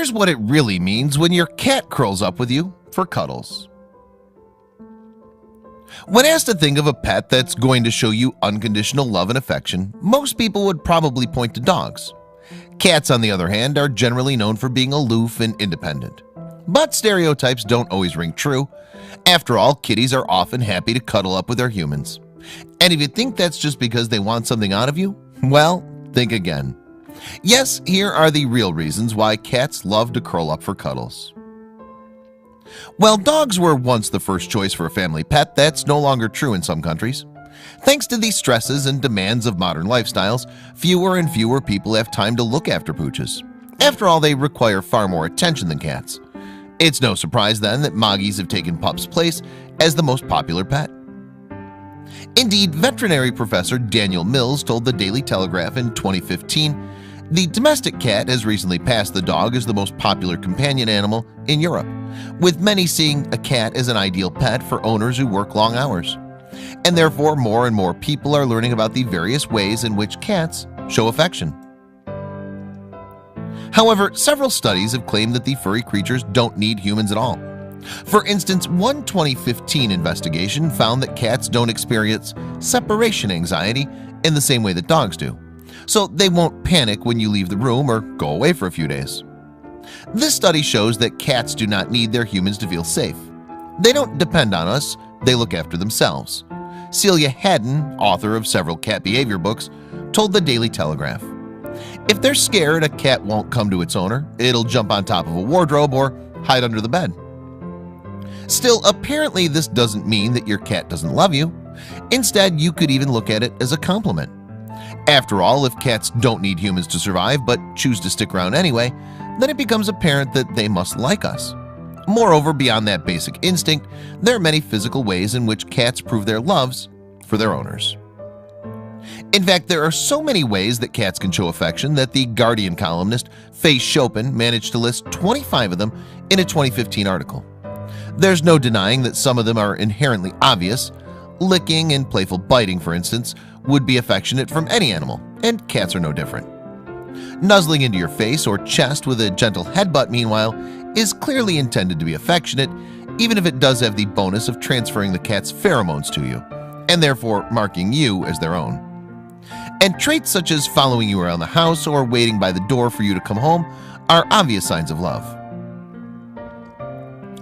Here's what it really means when your cat curls up with you for cuddles. When asked to think of a pet that's going to show you unconditional love and affection, most people would probably point to dogs. Cats, on the other hand, are generally known for being aloof and independent. But stereotypes don't always ring true. After all, kitties are often happy to cuddle up with their humans. And if you think that's just because they want something out of you, well, think again. Yes, here are the real reasons why cats love to curl up for cuddles. While dogs were once the first choice for a family pet, that's no longer true in some countries. Thanks to the stresses and demands of modern lifestyles, fewer and fewer people have time to look after pooches. After all, they require far more attention than cats. It's no surprise then that Moggies have taken pups' place as the most popular pet. Indeed, veterinary professor Daniel Mills told the Daily Telegraph in 2015, "The domestic cat has recently passed the dog as the most popular companion animal in Europe, with many seeing a cat as an ideal pet for owners who work long hours. And therefore, more and more people are learning about the various ways in which cats show affection." However, several studies have claimed that the furry creatures don't need humans at all. For instance, one 2015 investigation found that cats don't experience separation anxiety in the same way that dogs do, so they won't panic when you leave the room or go away for a few days. This study shows that cats do not need their humans to feel safe. They don't depend on us, they look after themselves. Celia Haddon, author of several cat behavior books, told the Daily Telegraph, "If they're scared, a cat won't come to its owner. It'll jump on top of a wardrobe or hide under the bed." Still, apparently this doesn't mean that your cat doesn't love you. Instead, you could even look at it as a compliment. After all, if cats don't need humans to survive but choose to stick around anyway, then it becomes apparent that they must like us. Moreover, beyond that basic instinct, there are many physical ways in which cats prove their loves for their owners. In fact, there are so many ways that cats can show affection that the Guardian columnist Faye Chopin managed to list 25 of them in a 2015 article. There's no denying that some of them are inherently obvious. Licking and playful biting, for instance, would be affectionate from any animal, and cats are no different. Nuzzling into your face or chest with a gentle headbutt, meanwhile, is clearly intended to be affectionate, even if it does have the bonus of transferring the cat's pheromones to you, and therefore marking you as their own. And traits such as following you around the house or waiting by the door for you to come home are obvious signs of love.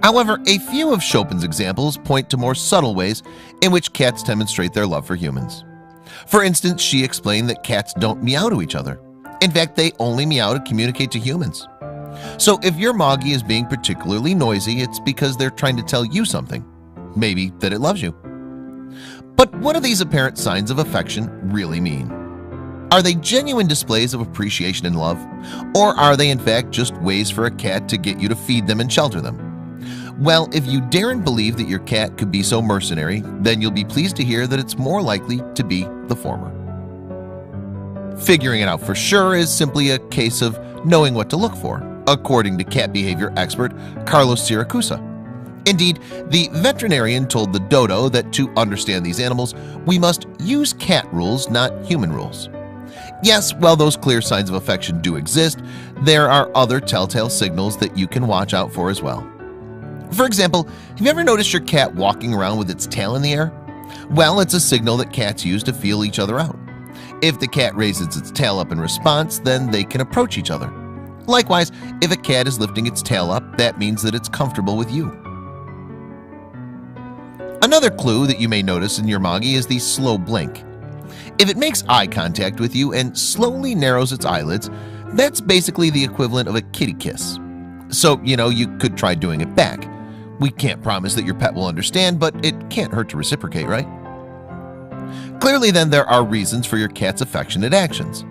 However, a few of Chopin's examples point to more subtle ways in which cats demonstrate their love for humans. For instance, she explained that cats don't meow to each other. In fact, they only meow to communicate to humans. So if your Moggy is being particularly noisy, it's because they're trying to tell you something, maybe that it loves you. But what do these apparent signs of affection really mean? Are they genuine displays of appreciation and love? Or are they in fact just ways for a cat to get you to feed them and shelter them? Well, if you daren't believe that your cat could be so mercenary, then you'll be pleased to hear that it's more likely to be the former. Figuring it out for sure is simply a case of knowing what to look for, according to cat behavior expert Carlos Siracusa. Indeed, the veterinarian told the Dodo that to understand these animals, we must use cat rules, not human rules. Yes, while those clear signs of affection do exist, there are other telltale signals that you can watch out for as well. For example, have you ever noticed your cat walking around with its tail in the air? Well, it's a signal that cats use to feel each other out. If the cat raises its tail up in response, then they can approach each other. Likewise, if a cat is lifting its tail up, that means that it's comfortable with you. Another clue that you may notice in your Moggy is the slow blink. If it makes eye contact with you and slowly narrows its eyelids, that's basically the equivalent of a kitty kiss. So, you could try doing it back. We can't promise that your pet will understand, but it can't hurt to reciprocate, right? Clearly then, there are reasons for your cat's affectionate actions,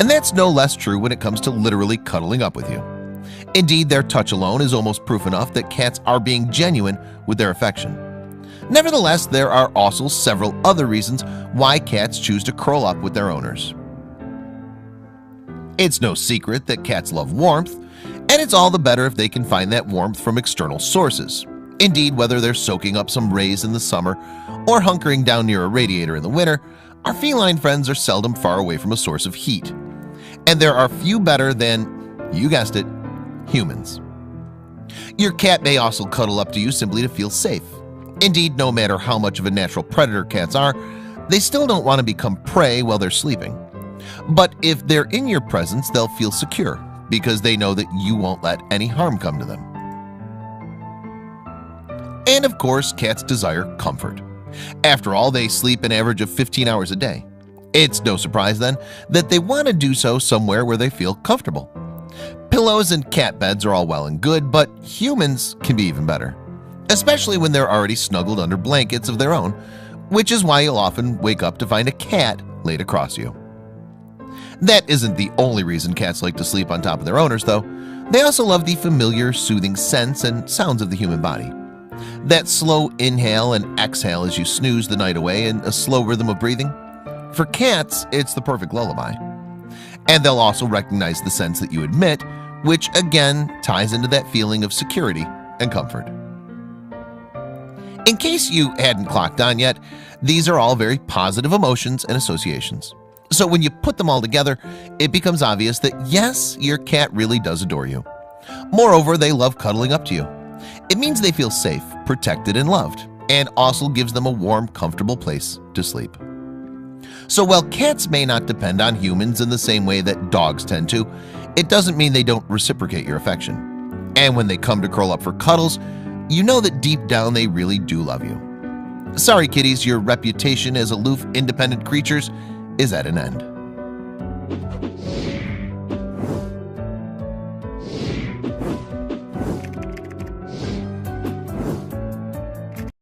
and that's no less true when it comes to literally cuddling up with you. Indeed, their touch alone is almost proof enough that cats are being genuine with their affection. Nevertheless, there are also several other reasons why cats choose to curl up with their owners. It's no secret that cats love warmth, and it's all the better if they can find that warmth from external sources. Indeed, whether they're soaking up some rays in the summer or hunkering down near a radiator in the winter, our feline friends are seldom far away from a source of heat. And there are few better than, you guessed it, humans. Your cat may also cuddle up to you simply to feel safe. Indeed, no matter how much of a natural predator cats are, they still don't want to become prey while they're sleeping. But if they're in your presence, they'll feel secure because they know that you won't let any harm come to them. And of course, cats desire comfort. After all, they sleep an average of 15 hours a day. It's no surprise then that they want to do so somewhere where they feel comfortable. Pillows and cat beds are all well and good, but humans can be even better, especially when they're already snuggled under blankets of their own, which is why you'll often wake up to find a cat laid across you. That isn't the only reason cats like to sleep on top of their owners, though. They also love the familiar, soothing scents and sounds of the human body. That slow inhale and exhale as you snooze the night away in a slow rhythm of breathing. For cats, it's the perfect lullaby. And they'll also recognize the scents that you emit, which again ties into that feeling of security and comfort. In case you hadn't clocked on yet, these are all very positive emotions and associations. So when you put them all together, it becomes obvious that yes, your cat really does adore you. Moreover, they love cuddling up to you. It means they feel safe, protected, and loved, and also gives them a warm, comfortable place to sleep. So while cats may not depend on humans in the same way that dogs tend to, it doesn't mean they don't reciprocate your affection. And when they come to curl up for cuddles, you know that deep down they really do love you. Sorry kitties, your reputation as aloof, independent creatures is at an end.